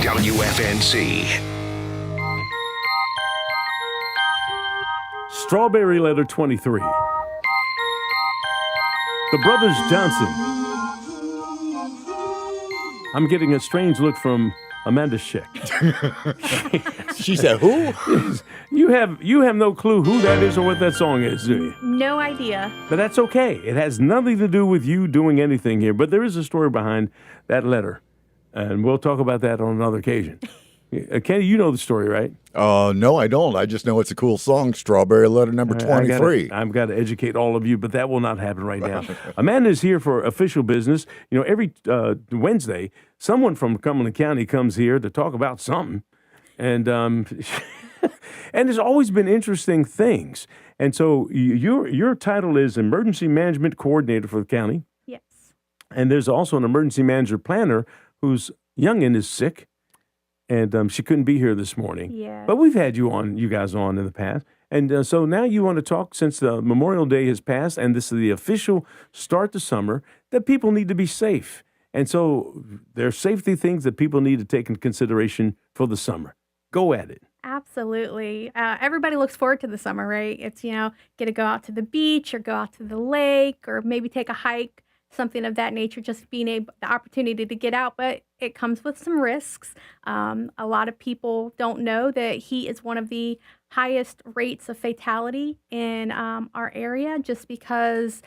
WFNC. Strawberry letter 23. The Brothers Johnson. I'm getting a strange look from Amanda SCHECK. She said, who? You have no clue who that is or what that song is, do you? No idea. But that's okay. It has nothing to do with you doing anything here. But there is a story behind that letter. And we'll talk about that on another occasion. Kenny, you know the story, right? No, I don't. I just know it's a cool song, Strawberry Letter number 23. I've got to educate all of you, but that will not happen right now. Amanda is here for official business. You know, every Wednesday, someone from Cumberland County comes here to talk about something. And and there's always been interesting things. And so your title is Emergency Management Coordinator for the county. Yes. And there's also an emergency manager planner whose youngin is sick. And she couldn't be here this morning. Yeah. But we've had you guys on in the past. And so now you want to talk, since the Memorial Day has passed and this is the official start to summer, that people need to be safe. And so there are safety things that people need to take into consideration for the summer. Go at it. Absolutely. Everybody looks forward to the summer, right? It's, get to go out to the beach or go out to the lake or maybe take a hike, something of that nature, just being able, the opportunity to get out. But it comes with some risks. A lot of people don't know that heat is one of the highest rates of fatality in our area, just because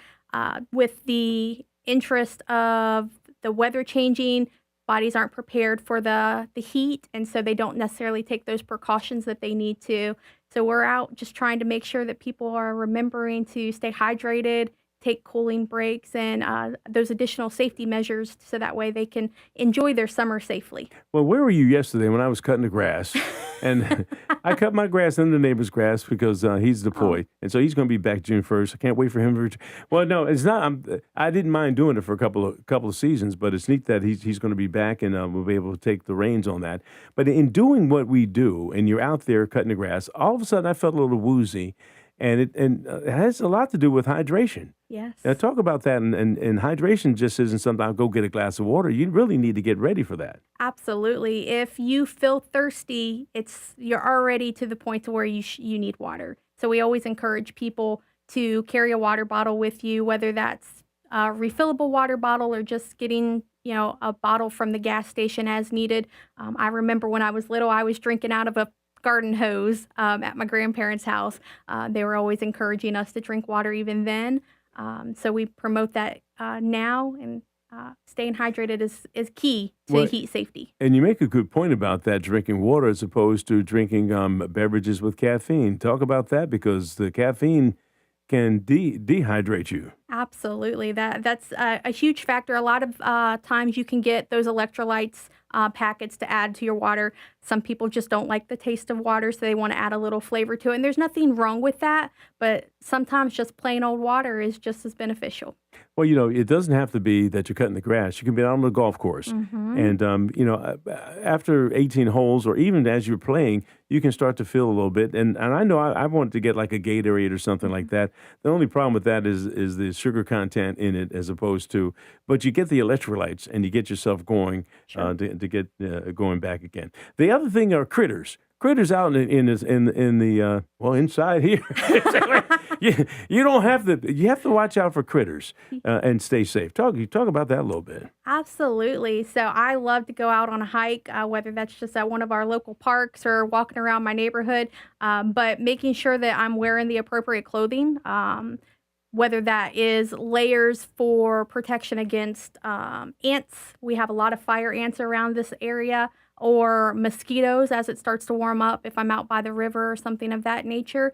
with the interest of the weather changing, bodies aren't prepared for the heat, and so they don't necessarily take those precautions that they need to. So we're out just trying to make sure that people are remembering to stay hydrated, take cooling breaks, and those additional safety measures so that way they can enjoy their summer safely. Well, where were you yesterday when I was cutting the grass? And I cut my grass in the neighbor's grass because he's deployed. And so he's going to be back June 1st. I can't wait for him to Well, no, it's not. I didn't mind doing it for a couple of seasons, but it's neat that he's going to be back and we'll be able to take the reins on that. But in doing what we do, and you're out there cutting the grass, all of a sudden I felt a little woozy. And it has a lot to do with hydration. Yes. Now, talk about that. And hydration just isn't something I'll go get a glass of water. You really need to get ready for that. Absolutely. If you feel thirsty, you're already to the point to where you need water. So we always encourage people to carry a water bottle with you, whether that's a refillable water bottle or just getting a bottle from the gas station as needed. I remember when I was little, I was drinking out of a garden hose at my grandparents' house. They were always encouraging us to drink water even then. So we promote that now, and staying hydrated is key to heat safety. And you make a good point about that, drinking water as opposed to drinking beverages with caffeine. Talk about that, because the caffeine can dehydrate you. Absolutely. That's a huge factor. A lot of times you can get those electrolytes packets to add to your water. Some people just don't like the taste of water, so they want to add a little flavor to it. And there's nothing wrong with that, but sometimes just plain old water is just as beneficial. Well, it doesn't have to be that you're cutting the grass. You can be out on the golf course. Mm-hmm. And, after 18 holes or even as you're playing, you can start to feel a little bit. And I know I wanted to get like a Gatorade or something like that. The only problem with that is the sugar content in it as opposed to, but you get the electrolytes and you get yourself going. Sure. To get going back again. The other thing are critters. Critters out in the inside here. you don't have to. You have to watch out for critters and stay safe. Talk about that a little bit. Absolutely. So I love to go out on a hike, whether that's just at one of our local parks or walking around my neighborhood. But making sure that I'm wearing the appropriate clothing. Whether that is layers for protection against ants. We have a lot of fire ants around this area, or mosquitoes as it starts to warm up if I'm out by the river or something of that nature.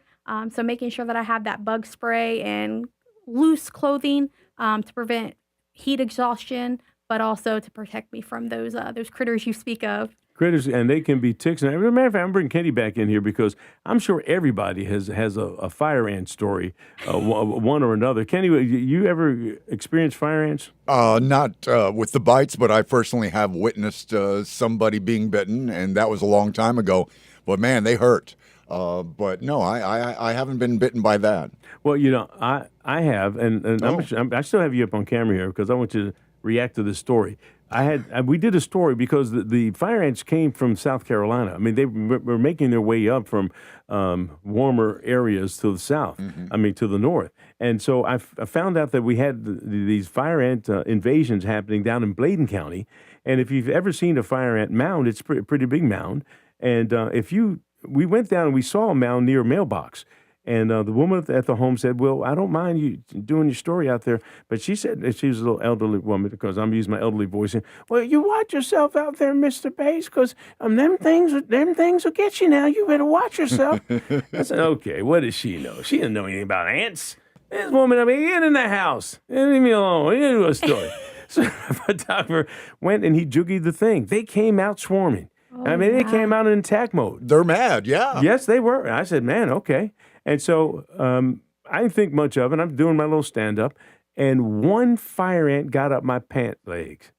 So making sure that I have that bug spray and loose clothing to prevent heat exhaustion, but also to protect me from those critters you speak of. Critters, and they can be ticks. And as a matter of fact, I'm bringing Kenny back in here because I'm sure everybody has a fire ant story, one or another. Kenny, you ever experienced fire ants? Not with the bites, but I personally have witnessed somebody being bitten, and that was a long time ago. But man, they hurt. But no, I haven't been bitten by that. Well, I have, and I still have you up on camera here because I want you to react to this story. we did a story because the fire ants came from South Carolina. I mean, they were making their way up from warmer areas to the south. I mean, to the north. And so I found out that we had these fire ant invasions happening down in Bladen County. And if you've ever seen a fire ant mound, it's a pretty big mound. And we went down and we saw a mound near a mailbox. And the woman at the home said, well, I don't mind you doing your story out there. But she said, and she was a little elderly woman, because I'm using my elderly voice. And, well, you watch yourself out there, Mr. Bass, because them things will get you now. You better watch yourself. I said, okay, what does she know? She didn't know anything about ants. This woman, get in the house. Leave me alone. You do a story. So the photographer went and he joogied the thing. They came out swarming. They came out in attack mode. They're mad, yeah. Yes, they were. I said, man, okay. And so I didn't think much of it. I'm doing my little stand-up, and one fire ant got up my pant legs.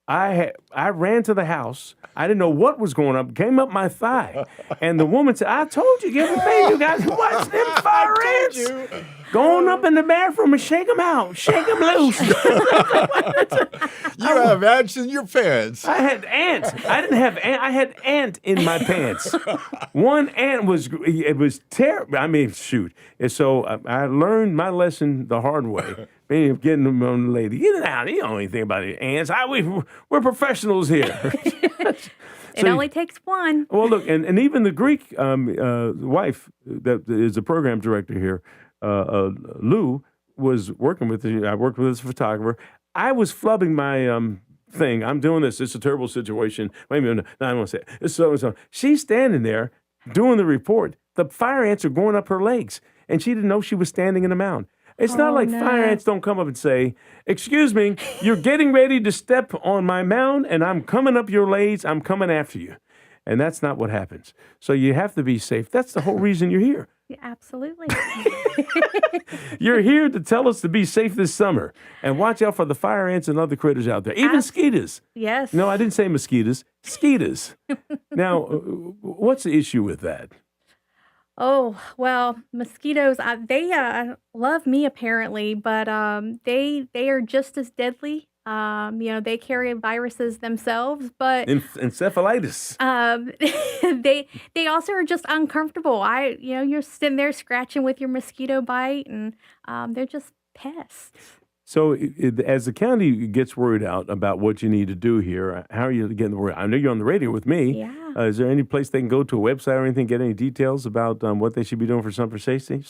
I ran to the house. I didn't know what was going on. Came up my thigh. And the woman said, I told you, give a thing. You guys watch them fire ants. Going up in the bathroom and shake them out. Shake them loose. You have ants in your pants. I had ants. I didn't have ant. I had ant in my pants. One ant was terrible. I mean, shoot. And so I learned my lesson the hard way. Getting them on the lady. Get it out. You don't know anything about the ants. We're professionals here. It only takes one. Well, look, and even the Greek wife that is the program director here, Lou, was working with I worked with this photographer. I was flubbing my thing. I'm doing this. It's a terrible situation. Wait a minute. No, I don't want to say it. It's so. She's standing there doing the report. The fire ants are going up her legs, and she didn't know she was standing in a mound. It's not like fire ants don't come up and say, excuse me, you're getting ready to step on my mound, and I'm coming up your legs. I'm coming after you. And that's not what happens. So you have to be safe. That's the whole reason you're here. Yeah, absolutely. You're here to tell us to be safe this summer and watch out for the fire ants and other critters out there, even mosquitoes. Yes. No, I didn't say mosquitoes. Skeeters. Now, what's the issue with that? Oh, well, mosquitoes, they love me apparently, but they are just as deadly. They carry viruses themselves, but Encephalitis. they also are just uncomfortable. You're sitting there scratching with your mosquito bite, and they're just pests. So as the county gets word out about what you need to do here, how are you getting the word out? I know you're on the radio with me. Yeah. Is there any place they can go to, a website or anything, get any details about what they should be doing for summer safety?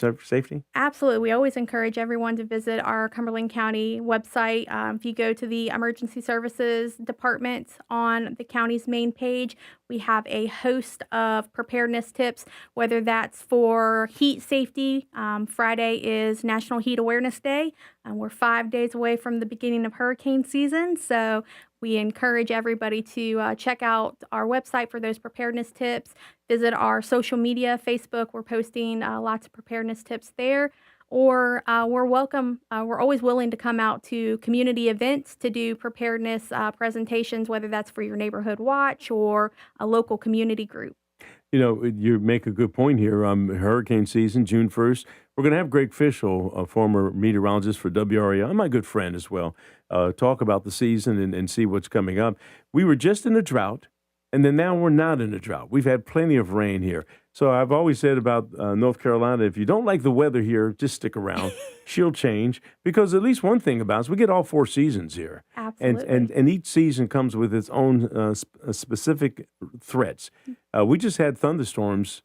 Absolutely. We always encourage everyone to visit our Cumberland County website. If you go to the Emergency Services Department on the county's main page, we have a host of preparedness tips, whether that's for heat safety. Friday is National Heat Awareness Day. We're 5 days away from the beginning of hurricane season, so we encourage everybody to check out our website for those preparedness tips. Visit our social media, Facebook. We're posting lots of preparedness tips there. Or we're always willing to come out to community events to do preparedness presentations, whether that's for your neighborhood watch or a local community group. You make a good point here. Hurricane season, June 1st. We're going to have Greg Fishel, a former meteorologist for WRAL, my good friend as well, talk about the season and see what's coming up. We were just in a drought, and then now we're not in a drought. We've had plenty of rain here. So I've always said about North Carolina, if you don't like the weather here, just stick around. She'll change, because at least one thing about us, we get all 4 seasons here. Absolutely. And each season comes with its own specific threats. We just had thunderstorms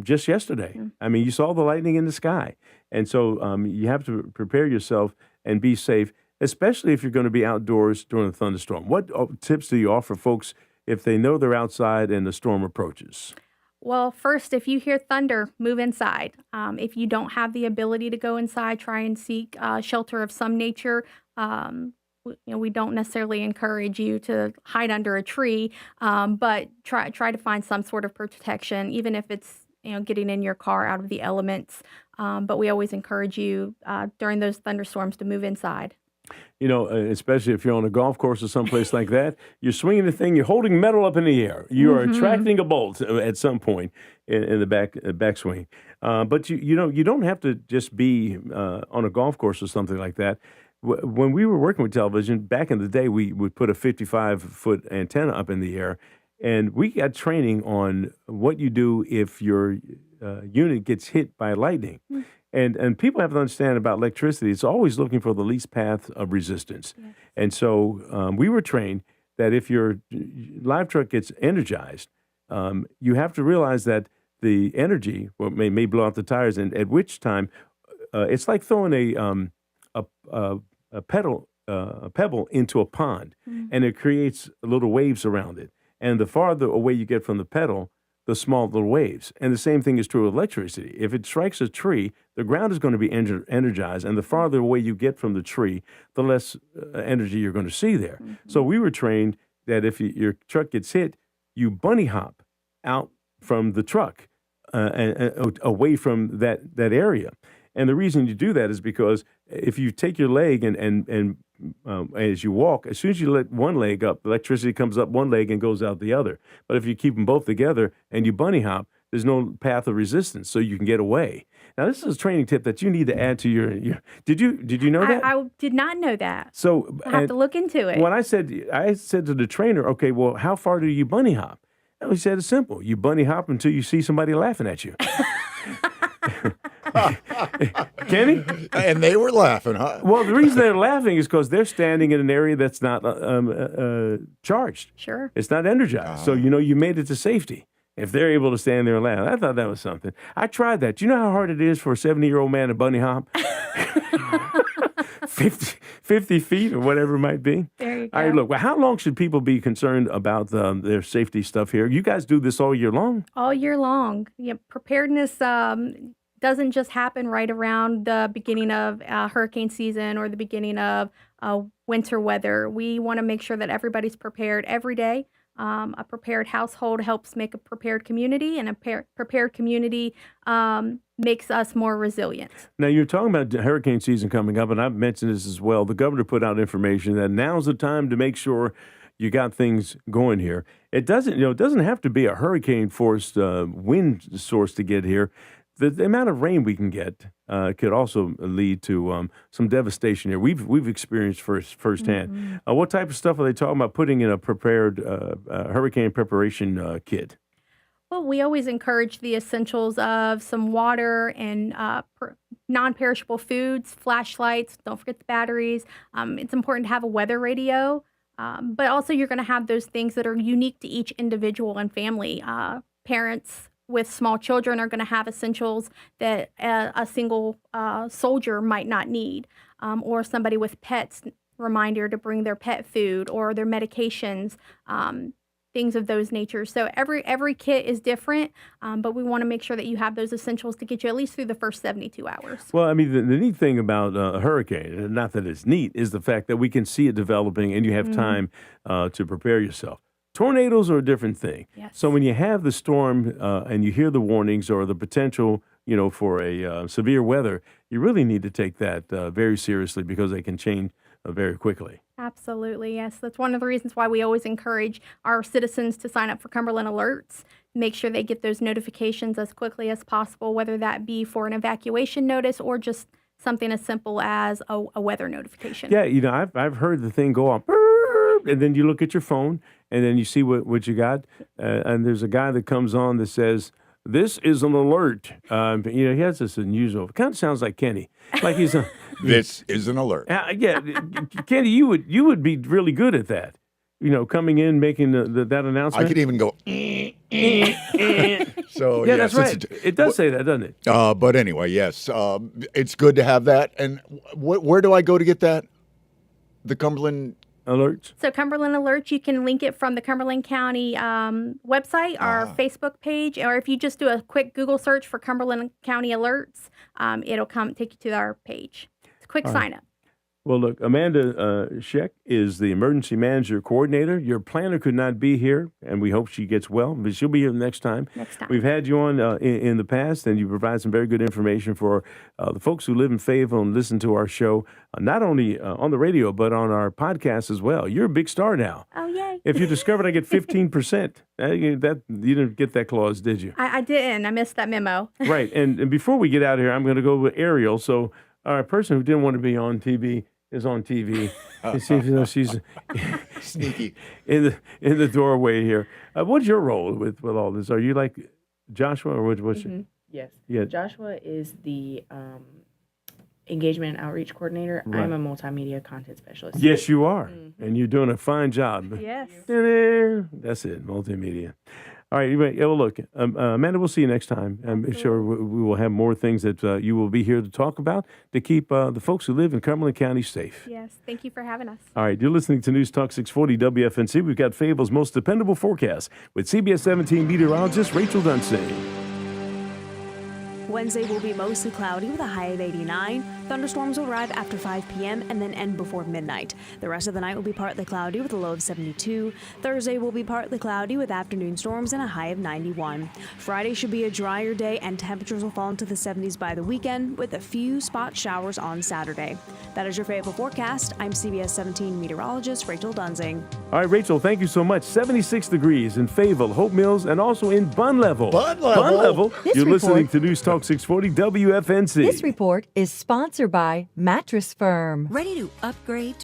just yesterday. Mm. I mean, you saw the lightning in the sky. And so you have to prepare yourself and be safe, especially if you're going to be outdoors during a thunderstorm. What tips do you offer folks if they know they're outside and the storm approaches? Well, first, if you hear thunder, move inside. If you don't have the ability to go inside, try and seek shelter of some nature. We don't necessarily encourage you to hide under a tree, but try to find some sort of protection, even if it's getting in your car out of the elements. But we always encourage you during those thunderstorms to move inside. Especially if you're on a golf course or someplace like that, you're swinging the thing, you're holding metal up in the air. You are attracting a bolt at some point in the backswing. But you don't have to just be on a golf course or something like that. when we were working with television back in the day, we would put a 55-foot antenna up in the air, and we got training on what you do if your unit gets hit by lightning. And people have to understand about electricity. It's always looking for the least path of resistance. Yes. And so we were trained that if your live truck gets energized, you have to realize that the energy may blow out the tires, and at which time it's like throwing a pebble into a pond, and it creates little waves around it. And the farther away you get from the pedal, the smaller the waves. And the same thing is true of electricity. If it strikes a tree, the ground is going to be energized, and the farther away you get from the tree, the less energy you're going to see there. So we were trained that if your truck gets hit, you bunny hop out from the truck and away from that area. And the reason you do that is because if you take your leg and as you walk, as soon as you let one leg up, electricity comes up one leg and goes out the other. But if you keep them both together and you bunny hop, there's no path of resistance, so you can get away. Now, this is a training tip that you need to add to your did you know that? I did not know that. So I have to look into it. When I said to the trainer, okay, well, how far do you bunny hop? And he said it's simple. You bunny hop until you see somebody laughing at you. Kenny? And they were laughing, huh? Well, the reason they're laughing is because they're standing in an area that's not charged. Sure. It's not energized. So, you made it to safety. If they're able to stand there and laugh. I thought that was something. I tried that. Do you know how hard it is for a 70-year-old man to bunny hop? 50 feet or whatever it might be. There you go. All right, look, well, how long should people be concerned about their safety stuff here? You guys do this all year long? All year long. Yeah, preparedness doesn't just happen right around the beginning of hurricane season or the beginning of winter weather. We want to make sure that everybody's prepared every day. A prepared household helps make a prepared community, and a prepared community makes us more resilient. Now, you're talking about hurricane season coming up, and I've mentioned this as well. The governor put out information that now's the time to make sure you got things going here. It doesn't have to be a hurricane-forced wind source to get here. The amount of rain we can get could also lead to some devastation here. We've experienced firsthand. What type of stuff are they talking about putting in a prepared hurricane preparation kit? Well, we always encourage the essentials of some water and non-perishable foods, flashlights. Don't forget the batteries. It's important to have a weather radio, but also you're going to have those things that are unique to each individual and family. Parents with small children are going to have essentials that a single soldier might not need, or somebody with pets, reminder to bring their pet food or their medications, things of those natures. So every kit is different, but we want to make sure that you have those essentials to get you at least through the first 72 hours. Well, I mean, the neat thing about a hurricane, and not that it's neat, is the fact that we can see it developing and you have time to prepare yourself. Tornadoes are a different thing. Yes. So when you have the storm and you hear the warnings or the potential, for a severe weather, you really need to take that very seriously because they can change very quickly. Absolutely, yes. That's one of the reasons why we always encourage our citizens to sign up for Cumberland Alerts. Make sure they get those notifications as quickly as possible, whether that be for an evacuation notice or just something as simple as a weather notification. Yeah, I've heard the thing go off, and then you look at your phone, and then you see what you got, and there's a guy that comes on that says, "This is an alert." He has this unusual. It kind of sounds like Kenny, like he's a. This is an alert. Yeah, Kenny, you would be really good at that. Coming in, making that announcement. I could even go. So yeah, yes, that's right. It does say that, doesn't it? But anyway, yes, it's good to have that. And where do I go to get that? The Cumberland Alerts. So Cumberland Alerts, you can link it from the Cumberland County website, our Facebook page, or if you just do a quick Google search for Cumberland County Alerts, it'll take you to our page. It's a quick sign up. Well, look, Amanda SCHECK is the emergency manager coordinator. Your planner could not be here, and we hope she gets well, but she'll be here next time. We've had you on in the past, and you provide some very good information for the folks who live in Fayetteville and listen to our show, not only on the radio, but on our podcast as well. You're a big star now. Oh, yay. If you discovered I get 15%, you didn't get that clause, did you? I didn't. I missed that memo. Right, and before we get out of here, I'm going to go with Ariel. So our person who didn't want to be on TV, is on TV. You see, she's Sneaky. in the doorway here. What's your role with all this? Are you like Joshua, or what's your? Yes. Yeah. Joshua is the engagement and outreach coordinator. Right. I'm a multimedia content specialist. Yes, you are, and you're doing a fine job. Yes. That's it, multimedia. All right, anyway, well, look, Amanda, we'll see you next time. I'm sure we will have more things that you will be here to talk about to keep the folks who live in Cumberland County safe. Yes. Thank you for having us. All right, you're listening to News Talk 640 WFNC. We've got Fayetteville's most dependable forecast with CBS 17 meteorologist Rachel Dunsing. Wednesday will be mostly cloudy with a high of 89. Thunderstorms will arrive after 5 p.m. and then end before midnight. The rest of the night will be partly cloudy with a low of 72. Thursday will be partly cloudy with afternoon storms and a high of 91. Friday should be a drier day and temperatures will fall into the 70s by the weekend with a few spot showers on Saturday. That is your Fayetteville forecast. I'm CBS 17 meteorologist Rachel Dunsing. All right, Rachel, thank you so much. 76 degrees in Fayetteville, Hope Mills, and also in Bun Level. Bun Level? You're listening to News Talk 640 WFNC. This report is sponsored by Mattress Firm. Ready to upgrade